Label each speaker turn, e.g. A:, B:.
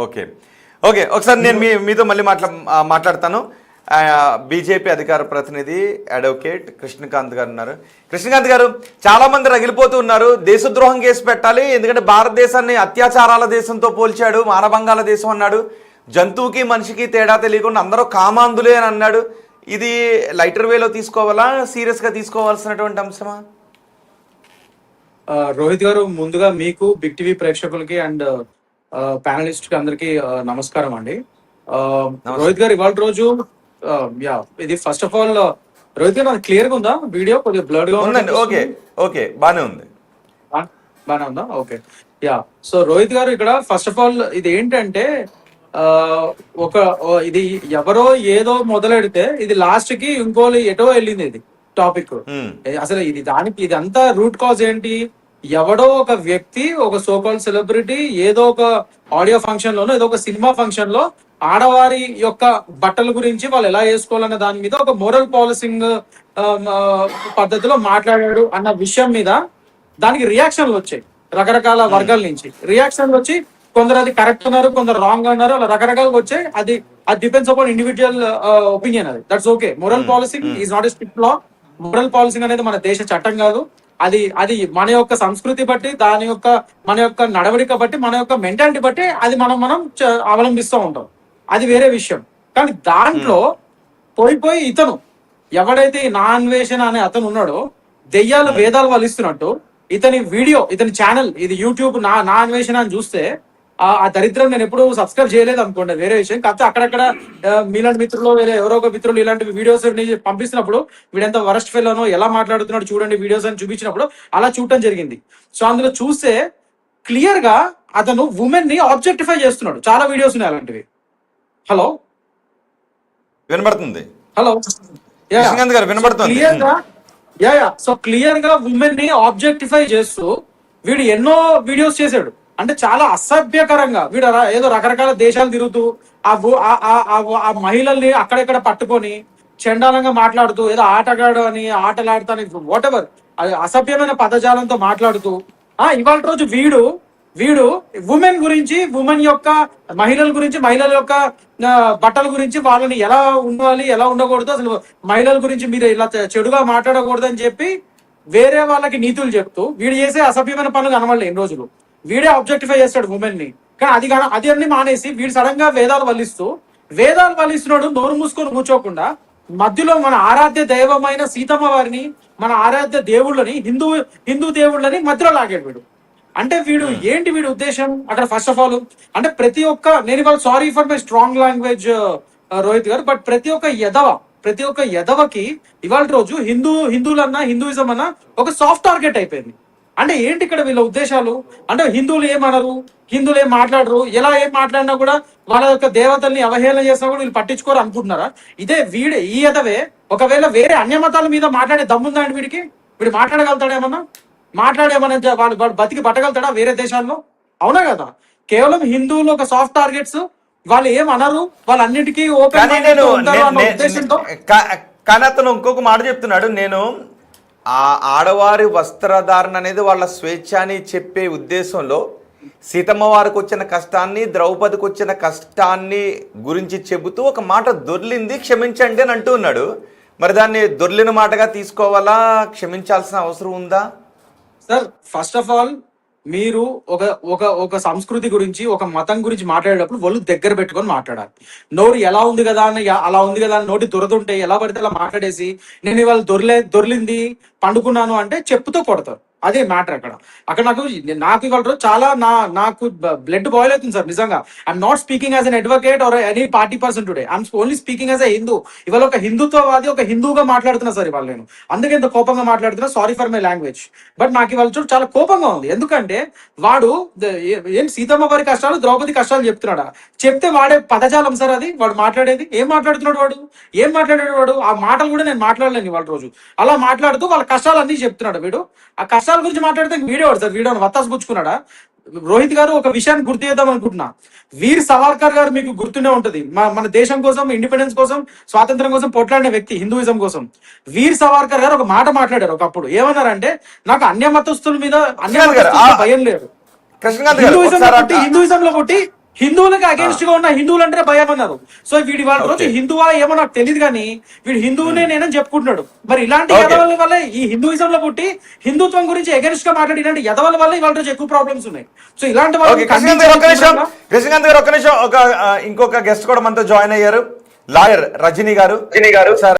A: Okay okay ఒకసారి నేను మీతో మళ్ళీ మాట్లాడతాను. బీజేపీ అధికార ప్రతినిధి అడ్వకేట్ కృష్ణకాంత్ గారు ఉన్నారు. కృష్ణకాంత్ గారు, చాలా మంది రగిలిపోతూ ఉన్నారు, దేశద్రోహం కేసు పెట్టాలి, ఎందుకంటే భారతదేశాన్ని అత్యాచారాల దేశంతో పోల్చాడు, మానభంగాల దేశం అన్నాడు, జంతువుకి మనిషికి తేడా తెలియకుండా అందరూ కామాంధులే అని అన్నాడు. ఇది లైటర్ వేలో తీసుకోవాలా, సీరియస్గా తీసుకోవాల్సినటువంటి అంశమా?
B: రోహిత్ గారు, ముందుగా మీకు, బిగ్ టీవీ ప్రేక్షకులకి అండ్ ప్యానలిస్ట్ కి అందరికి నమస్కారం అండి. రోహిత్ గారు, ఇవాళ రోజు ఇది ఫస్ట్ ఆఫ్ ఆల్ రోహిత్ గారు, క్లియర్ గా ఉందా వీడియో? కొద్దిగా బ్లడ్ గా
A: ఉందండి. ఓకే ఓకే, బానే ఉంది.
B: బానే ఉందా? ఓకే. సో రోహిత్ గారు, ఇక్కడ ఫస్ట్ ఆఫ్ ఆల్ ఇది ఏంటంటే ఇది ఎవరో ఏదో మొదలెడితే ఇది లాస్ట్ కి ఇంకోళ్ళు ఎటో వెళ్ళింది. ఇది టాపిక్ అసలు ఇదంతా రూట్ కాజ్ ఏంటి? ఎవడో ఒక వ్యక్తి, ఒక సోకాల్ సెలబ్రిటీ ఏదో ఒక ఆడియో ఫంక్షన్ లోనో ఏదో ఒక సినిమా ఫంక్షన్ లో ఆడవారి యొక్క బట్టల గురించి వాళ్ళు ఎలా వేసుకోవాలన్న దాని మీద ఒక మోరల్ పాలసింగ్ పద్ధతిలో మాట్లాడాడు అన్న విషయం మీద దానికి రియాక్షన్లు వచ్చాయి రకరకాల వర్గాల నుంచి. రియాక్షన్లు వచ్చి కొందరు అది కరెక్ట్ అన్నారు, కొందరు రాంగ్ అన్నారు, అలా రకరకాలుగా వచ్చాయి. అది డిపెండ్స్ అపాన్ ఇండివిజువల్ ఒపీనియన్. అది that's okay. Moral పాలసింగ్ is not a strict law. Moral పాలసింగ్ అనేది మన దేశ చట్టం కాదు. అది మన యొక్క సంస్కృతి బట్టి, మన యొక్క నడవడిక బట్టి, మన యొక్క మెంటాలిటీ బట్టి అది మనం అవలంబిస్తూ ఉంటాం. అది వేరే విషయం. కానీ దాంట్లో పోయి ఇతను ఎవడైతే నా అన్వేషణ అనే అతను ఉన్నాడో, దెయ్యాలు వేదాలు వలిస్తున్నట్టు ఇతని వీడియో, ఇతని ఛానల్, ఇది యూట్యూబ్ నా అన్వేషణ అని చూస్తే ఆ దరిద్రం నేను ఎప్పుడు సబ్స్క్రైబ్ చేయలేదు అనుకోండి, వేరే విషయం. కాకపోతే అక్కడక్కడ మీలాంటి మిత్రులు, వేరే ఎవరో ఒక మిత్రులు ఇలాంటి వీడియోస్ పంపిస్తున్నప్పుడు వీడెంత వరస్ట్ ఫెలోనో, ఎలా మాట్లాడుతున్నాడు చూడండి వీడియోస్ అని చూపించినప్పుడు అలా చూడటం జరిగింది. సో అందులో చూస్తే క్లియర్ గా అతను ఉమెన్ ని ఆబ్జెక్టిఫై చేస్తున్నాడు. చాలా వీడియోస్ ఉన్నాయి అలాంటివి. హలో,
A: వినబడుతుంది?
B: హలో,
A: క్లియర్
B: గా సో క్లియర్ గా ఉమెన్ ని ఆబ్జెక్టిఫై చేస్తూ వీడు ఎన్నో వీడియోస్ చేశాడు. అంటే చాలా అసభ్యకరంగా వీడు ఏదో రకరకాల దేశాలు తిరుగుతూ ఆ మహిళల్ని అక్కడెక్కడ పట్టుకొని చండాలంగా మాట్లాడుతూ, ఏదో ఆటగాడు అని, ఆటలాడుతాని, వాట్ ఎవర్, అది అసభ్యమైన పదజాలంతో మాట్లాడుతూ ఇవాళ రోజు వీడు ఉమెన్ గురించి, ఉమెన్ యొక్క మహిళల గురించి, మహిళల యొక్క బట్టల గురించి, వాళ్ళని ఎలా ఉండాలి ఎలా ఉండకూడదు, అసలు మహిళల గురించి మీరు ఇలా చెడుగా మాట్లాడకూడదు అని చెప్పి వేరే వాళ్ళకి నీతులు చెప్తూ వీడు చేసే అసభ్యమైన పనులు కనబడలే ఎన్ని రోజులు. వీడే ఆబ్జెక్టిఫై చేస్తాడు ఉమెన్ ని. కానీ అది అన్ని మానేసి వీడు సడన్ గా వేదాలు వల్లిస్తున్నాడు. నోరు మూసుకొని కూర్చోకుండా మధ్యలో మన ఆరాధ్య దైవమైన సీతమ్మ వారిని, మన ఆరాధ్య దేవుళ్ళని, హిందూ దేవుళ్ళని మధ్యలో లాగాడు వీడు. అంటే వీడి ఉద్దేశం అక్కడ? ఫస్ట్ ఆఫ్ ఆల్ అంటే ప్రతి ఒక్క, నేను ఇవాళ sorry for my strong language Rohit గారు, బట్ ప్రతి ఒక్క ఎదవకి ఇవాళ రోజు హిందువులన్నా, హిందూయిజం అన్నా ఒక సాఫ్ట్ టార్గెట్ అయిపోయింది. అంటే ఏంటి ఇక్కడ వీళ్ళ ఉద్దేశాలు? అంటే హిందువులు ఏమనరు, హిందువులు ఏం మాట్లాడరు, ఎలా ఏం మాట్లాడినా కూడా వాళ్ళ యొక్క దేవతల్ని అవహేళన చేసినా కూడా వీళ్ళు పట్టించుకోరు అనుకుంటున్నారా? ఈ ఎదవే ఒకవేళ వేరే అన్య మతాల మీద మాట్లాడే దమ్ముందా అండి వీడు మాట్లాడగలుగుతాడేమన్నా? వాడు బతికి పట్టగలుగుతాడా వేరే దేశాల్లో? అవునా కదా? కేవలం హిందువులు ఒక సాఫ్ట్ టార్గెట్స్, వాళ్ళు ఏమనరు, వాళ్ళన్నిటికీ ఓపెన్ ఉద్దేశంతో.
A: కానీ అతను ఇంకొక మాట చెప్తున్నాడు, నేను ఆ ఆడవారి వస్త్రధారణ అనేది వాళ్ళ స్వేచ్ఛ అని చెప్పే ఉద్దేశంలో సీతమ్మ వారికి వచ్చిన కష్టాన్ని, ద్రౌపదికి వచ్చిన కష్టాన్ని గురించి చెబుతూ ఒక మాట దొర్లింది, క్షమించండి అని అంటూ ఉన్నాడు. మరి దాన్ని దొర్లిన మాటగా తీసుకోవాలా, క్షమించాల్సిన అవసరం ఉందా?
B: సార్, ఫస్ట్ ఆఫ్ ఆల్ మీరు ఒక సంస్కృతి గురించి, ఒక మతం గురించి మాట్లాడేటప్పుడు ఒళ్ళు దగ్గర పెట్టుకొని మాట్లాడాలి. నోరు ఎలా ఉంది కదా అని, అలా ఉంది కదా అని నోటి దురదుంటే ఎలా పడితే అలా మాట్లాడేసి నేను ఇవాళ దొర్లింది పండుకున్నాను అంటే చెప్పుతో కొడతారు. అదే మ్యాటర్ అక్కడ నాకు ఇవాళ చాలా నాకు బ్లడ్ బాయిల్ అవుతుంది సార్, నిజంగా. I'm not speaking as an advocate or any party person today. I'm only speaking as a Hindu. ఇవాళ ఒక హిందుత్వవాది, ఒక హిందూగా మాట్లాడుతున్నా సార్ ఇవాళ నేను. అందుకే ఇంత కోపంగా మాట్లాడుతున్నా. Sorry for my language. But నాకు ఇవాళ చాలా కోపంగా ఉంది. ఎందుకంటే వాడు ఏం సీతమ్మ వారి కష్టాలు, ద్రౌపది కష్టాలు చెప్తున్నాడా? చెప్తే వాడే పదజాలం సార్ అది. వాడు మాట్లాడేది ఏం మాట్లాడుతున్నాడు వాడు? ఆ మాటలు కూడా నేను మాట్లాడలేను ఇవాళ రోజు. అలా మాట్లాడుతూ వాళ్ళ కష్టాలు అన్ని చెప్తున్నాడు వీడు. ఆ కష్టాల గురించి మాట్లాడితే వీడియో సార్, వీడియోని వత్తాసు పుచ్చుకున్నాడా? రోహిత్ గారు, ఒక విషయాన్ని గుర్తు చేద్దాం అనుకుంటున్నా. వీర్ సవార్కర్ గారు మీకు గుర్తునే ఉంటది. మన దేశం కోసం, ఇండిపెండెన్స్ కోసం, స్వాతంత్రం కోసం పోట్లాడిన వ్యక్తి, హిందూయిజం కోసం. వీర్ సవార్కర్ గారు ఒక మాట మాట్లాడారు ఒకప్పుడు. ఏమన్నారంటే, నాకు అన్య మతస్థుల మీద భయం లేదు, హిందూయిజంలో పుట్టి హిందువులకు అగేన్స్ట్ గా ఉన్న హిందువులు అంటే భయం అన్నారు. సో వీడి వాళ్ళ రోజు
A: Okay.
B: హిందువా ఏమో నాకు తెలియదు కానీ వీడు హిందువునే నేనని చెప్పుకుంటున్నాడు. మరి ఇలాంటి
A: Okay.
B: ఎదవల వల్ల ఈ హిందూయిజం లో పుట్టి హిందుత్వం గురించి అగేన్స్ట్ గా మాట్లాడి ఇలాంటి ఎదవల వల్ల ఇవాళ రోజు ఎక్కువ ప్రాబ్లమ్స్ ఉన్నాయి. సో ఇలాంటి
A: ఓకే కృష్ణకాంత్ గారు ఒక్క నిమిషం, కృష్ణకాంత్ గారు ఒక్క నిమిషం, ఇంకొక గెస్ట్ కూడా మనతో జాయిన్ అయ్యారు, లాయర్ రజనీ గారు. సార్